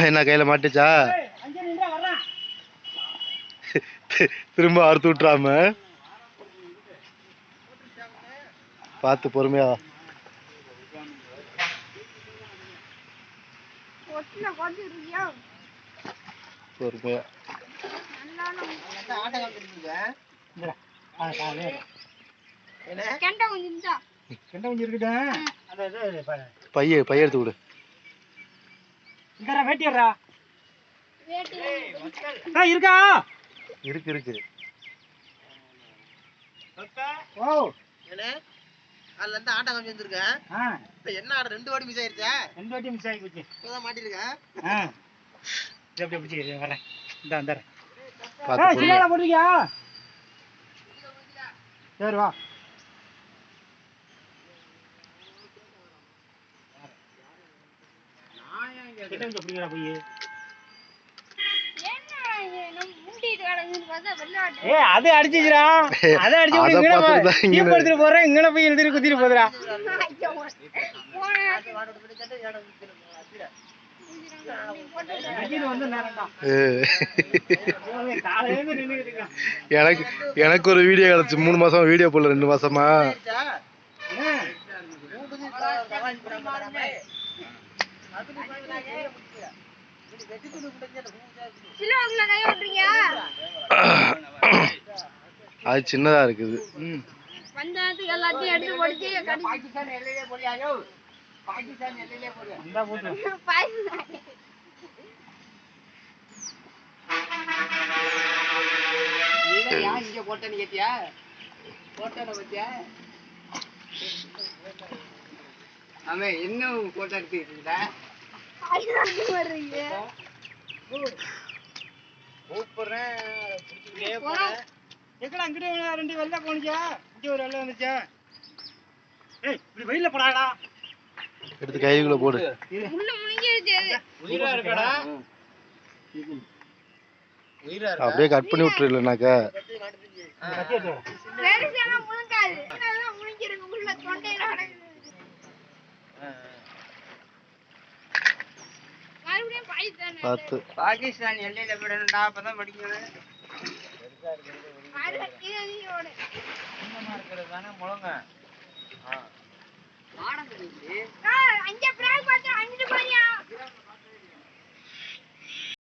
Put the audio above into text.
என்ன கையில மாட்டுச்சா? திரும்ப அறுத்து விட்டுறாம பார்த்து பொறுமையா. பொறுமையா பைய எடுத்து விடு. இருக்கா? இருக்கு. ஓ அதுல இருந்து ஆட்டை கொஞ்சம் வந்துருக்கேன். என்ன ஆட 2 வாட்டி மிஸ் ஆயிருச்சா? 2 வாட்டி மிஸ் ஆகி போச்சு. இப்பதான் மாட்டிருக்கேன். அப்படியே பிடிச்சி வரேன். இந்த பாத்து போடுறியா? சரி வா. அது அடிச்சுடா. அத அடிச்சு போறேன். இங்க போய் எழுதி குத்திட்டு போதுடா. எனக்கு ஒரு வீடியோ கிடைச்சு 3 மாசம் வீடியோ போடல 2 மாசமா. அது சின்னதா இருக்குது. இங்க போட்டேன்னு கேட்டியா? போட்டோல பத்தியா? ஆமா இன்னும் போட்டோ எடுத்துக்கிட்டீங்களா? கூப்பிடுறேன். அங்கிட்ட 2 வெள்ளை போனிச்சா? இங்க ஒரு வெள்ளை வந்துச்சா? இப்படி வெயில போடாடா. எடுத்து கைக்குள்ள போடு. அப்படியே கட் பண்ணி விட்டுருலனாக்கா. பார்த்து பாகிஸ்தான் எல்லையில விடணும்டா. அப்பதான் படிக்கணும். முழங்க